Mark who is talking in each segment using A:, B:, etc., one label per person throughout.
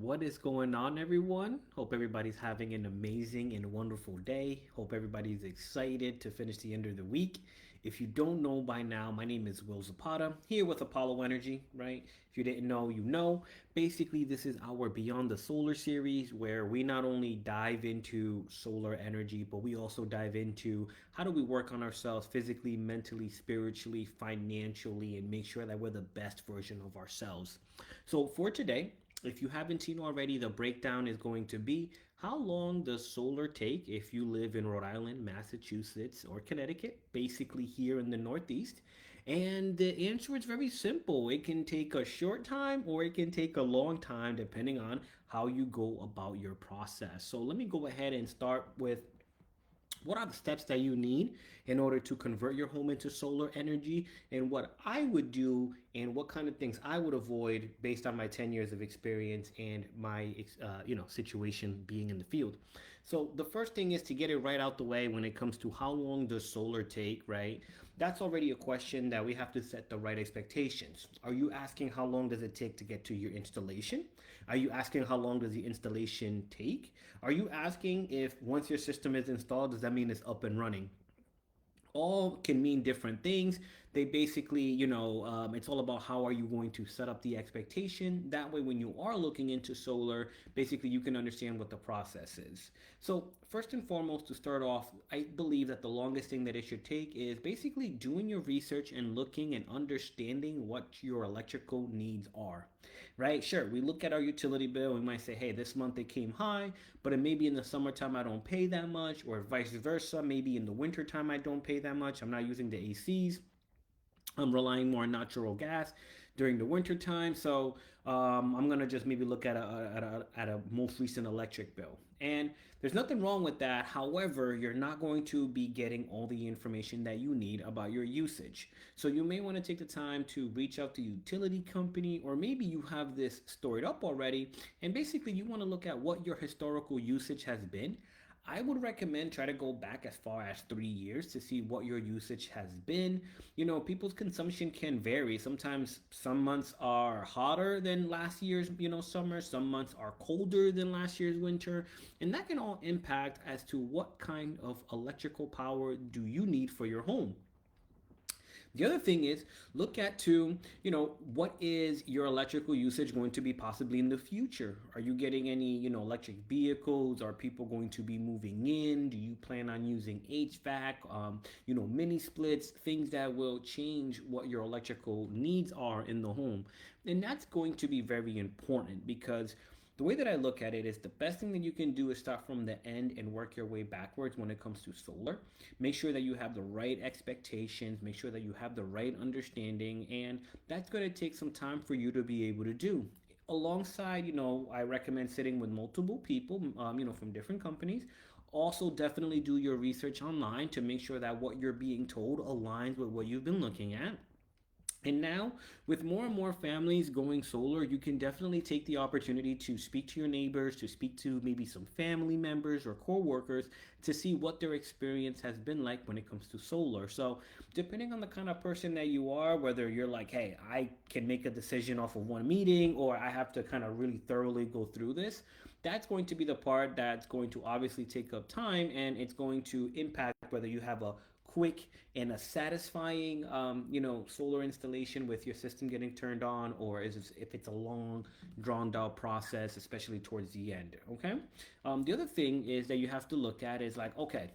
A: What is going on, everyone? Hope everybody's having an amazing and wonderful day. Hope everybody's excited to finish the end of the week. If you don't know by now, my name is Will Zapata, here with Apollo Energy, right? If you didn't know, you know. Basically, this is our Beyond the Solar series where we not only dive into solar energy, but we also dive into how do we work on ourselves physically, mentally, spiritually, financially, and make sure that we're the best version of ourselves. So, for today, if you haven't seen already, the breakdown is going to be how long does solar take if you live in Rhode Island, Massachusetts, or Connecticut, basically here in the Northeast? And the answer is very simple. It can take a short time or it can take a long time depending on how you go about your process. So let me go ahead and start with what are the steps that you need in order to convert your home into solar energy, and what I would do and what kind of things I would avoid based on my 10 years of experience and my situation being in the field. So the first thing is to get it right out the way. When it comes to how long does solar take, right? That's already a question that we have to set the right expectations. Are you asking how long does it take to get to your installation? Are you asking how long does the installation take? Are you asking if once your system is installed, does that mean it's up and running? All can mean different things. They basically, it's all about how are you going to set up the expectation. That way, when you are looking into solar, basically you can understand what the process is. So, first and foremost, to start off, I believe that the longest thing that it should take is basically doing your research and looking and understanding what your electrical needs are. Right? Sure, we look at our utility bill. We might say, hey, this month it came high, but it maybe in the summertime I don't pay that much, or vice versa. Maybe in the wintertime I don't pay that much. I'm not using the ACs. I'm relying more on natural gas during the winter time. So I'm gonna just maybe look at a most recent electric bill. And there's nothing wrong with that. However, you're not going to be getting all the information that you need about your usage. So you may want to take the time to reach out to a utility company, or maybe you have this stored up already, and basically you want to look at what your historical usage has been. I would recommend try to go back as far as 3 years to see what your usage has been. People's consumption can vary. Sometimes some months are hotter than last year's, summer. Some months are colder than last year's winter. And that can all impact as to what kind of electrical power do you need for your home. The other thing is look at to, what is your electrical usage going to be possibly in the future? Are you getting any, electric vehicles? Are people going to be moving in? Do you plan on using HVAC, mini splits, things that will change what your electrical needs are in the home? And that's going to be very important because the way that I look at it is the best thing that you can do is start from the end and work your way backwards when it comes to solar. Make sure that you have the right expectations, make sure that you have the right understanding, and that's going to take some time for you to be able to do. Alongside, I recommend sitting with multiple people, from different companies. Also, definitely do your research online to make sure that what you're being told aligns with what you've been looking at. And now, with more and more families going solar, you can definitely take the opportunity to speak to your neighbors, to speak to maybe some family members or co-workers to see what their experience has been like when it comes to solar. So, depending on the kind of person that you are, whether you're like, hey, I can make a decision off of one meeting, or I have to kind of really thoroughly go through this, that's going to be the part that's going to obviously take up time, and it's going to impact whether you have a quick and a satisfying solar installation with your system getting turned on, or if it's a long drawn out process, especially towards the end. Okay. The other thing is that you have to look at is like, okay,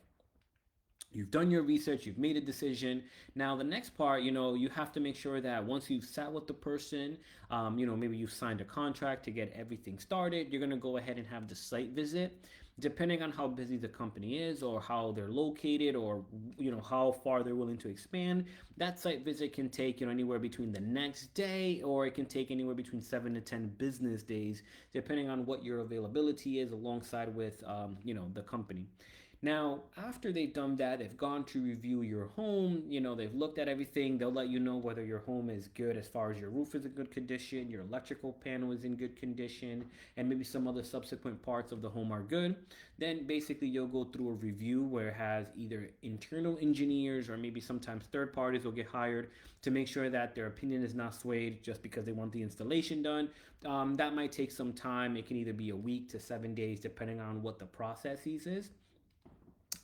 A: you've done your research, you've made a decision. Now the next part, you have to make sure that once you've sat with the person, maybe you've signed a contract to get everything started, you're going to go ahead and have the site visit. Depending on how busy the company is, or how they're located, or how far they're willing to expand, that site visit can take anywhere between the next day, or it can take anywhere between 7 to 10 business days, depending on what your availability is alongside with the company. Now, after they've done that, they've gone to review your home. They've looked at everything. They'll let you know whether your home is good as far as your roof is in good condition, your electrical panel is in good condition, and maybe some other subsequent parts of the home are good. Then basically you'll go through a review where it has either internal engineers or maybe sometimes third parties will get hired to make sure that their opinion is not swayed just because they want the installation done. That might take some time. It can either be a week to 7 days, depending on what the processes is.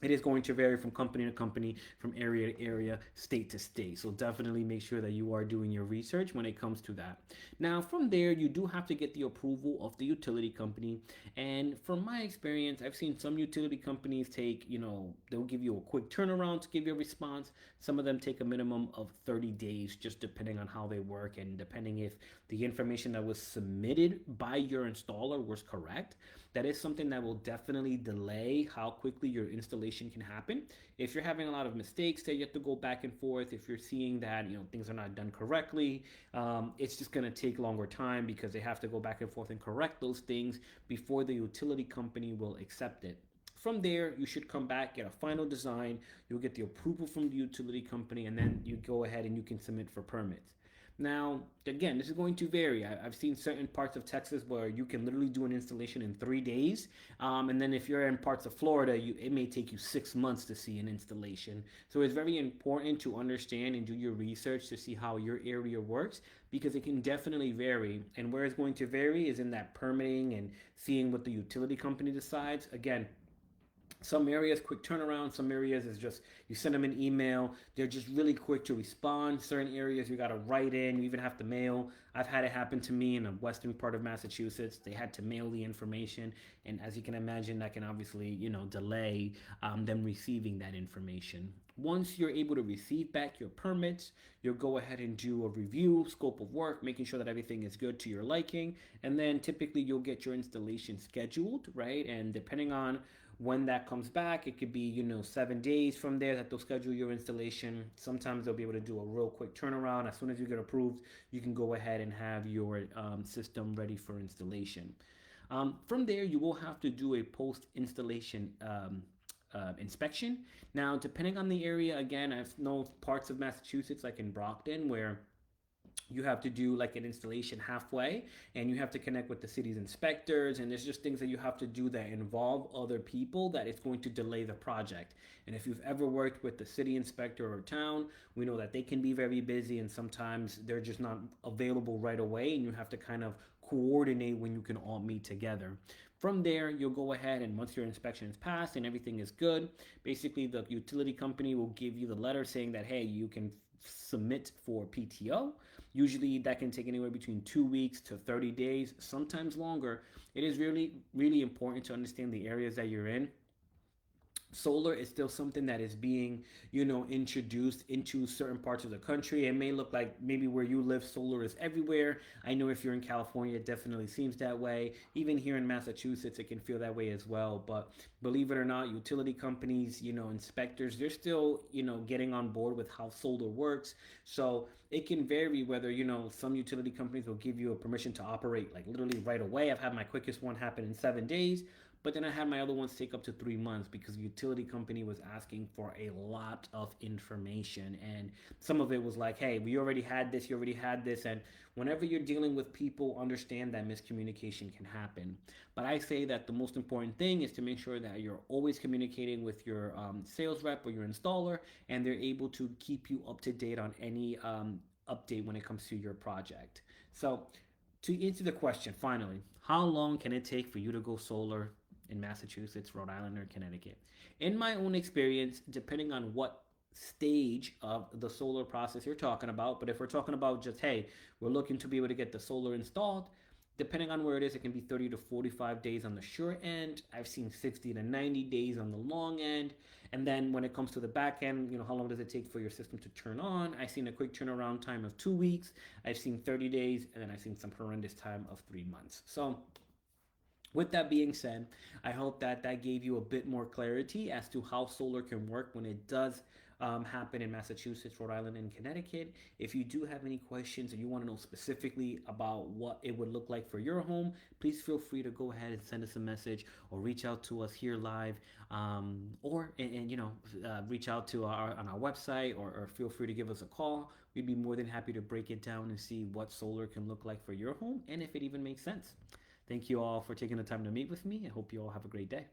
A: It is going to vary from company to company, from area to area, state to state. So definitely make sure that you are doing your research when it comes to that. Now, from there, you do have to get the approval of the utility company. And from my experience, I've seen some utility companies take, they'll give you a quick turnaround to give you a response. Some of them take a minimum of 30 days, just depending on how they work and depending if the information that was submitted by your installer was correct. That is something that will definitely delay how quickly your installation can happen. If you're having a lot of mistakes that you have to go back and forth, if you're seeing that things are not done correctly, it's just going to take longer time because they have to go back and forth and correct those things before the utility company will accept it. From there, you should come back, get a final design, you'll get the approval from the utility company, and then you go ahead and you can submit for permits. Now, again, this is going to vary. Have seen certain parts of Texas where you can literally do an installation in 3 days. And then if you're in parts of Florida, it may take you 6 months to see an installation. So it's very important to understand and do your research to see how your area works because it can definitely vary. And where it's going to vary is in that permitting and seeing what the utility company decides. Again, some areas quick turnaround, some areas is just you send them an email, they're just really quick to respond. Certain areas you got to write in, you even have to mail. I've had it happen to me in the western part of Massachusetts. They had to mail the information, and as you can imagine, that can obviously delay them receiving that information. Once you're able to receive back your permits, you'll go ahead and do a review, scope of work, making sure that everything is good to your liking, and then typically you'll get your installation scheduled, right? And depending on when that comes back, it could be 7 days from there that they'll schedule your installation. Sometimes they'll be able to do a real quick turnaround. As soon as you get approved, you can go ahead and have your system ready for installation. From there, you will have to do a post installation inspection. Now, depending on the area, again, I know parts of Massachusetts, like in Brockton, where you have to do like an installation halfway and you have to connect with the city's inspectors, and there's just things that you have to do that involve other people that it's going to delay the project. And if you've ever worked with the city inspector or town, we know that they can be very busy and sometimes they're just not available right away, and you have to kind of coordinate when you can all meet together. From there, you'll go ahead and once your inspection is passed and everything is good, basically the utility company will give you the letter saying that, hey, you can submit for PTO. Usually that can take anywhere between 2 weeks to 30 days, sometimes longer. It is really, really important to understand the areas that you're in. Solar is still something that is being introduced into certain parts of the country. It may look like maybe where you live solar is everywhere. I know if you're in California it definitely seems that way. Even here in Massachusetts it can feel that way as well. But believe it or not, utility companies, inspectors, they're still getting on board with how solar works. So it can vary whether some utility companies will give you a permission to operate like literally right away. I've had my quickest one happen in 7 days, but then I had my other ones take up to 3 months because the utility company was asking for a lot of information. And some of it was like, hey, we already had this, you already had this. And whenever you're dealing with people, understand that miscommunication can happen. But I say that the most important thing is to make sure that you're always communicating with your sales rep or your installer, and they're able to keep you up to date on any update when it comes to your project. So, to answer the question, finally, how long can it take for you to go solar in Massachusetts, Rhode Island, or Connecticut? In my own experience, depending on what stage of the solar process you're talking about, but if we're talking about just, hey, we're looking to be able to get the solar installed, depending on where it is, it can be 30 to 45 days on the short end. I've seen 60 to 90 days on the long end. And then when it comes to the back end, how long does it take for your system to turn on? I've seen a quick turnaround time of 2 weeks. I've seen 30 days, and then I've seen some horrendous time of 3 months. So with that being said, I hope that that gave you a bit more clarity as to how solar can work when it does happen in Massachusetts, Rhode Island, and Connecticut. If you do have any questions and you want to know specifically about what it would look like for your home, please feel free to go ahead and send us a message or reach out to us here live, or reach out to our on our website, or feel free to give us a call. We'd be more than happy to break it down and see what solar can look like for your home and if it even makes sense. Thank you all for taking the time to meet with me. I hope you all have a great day.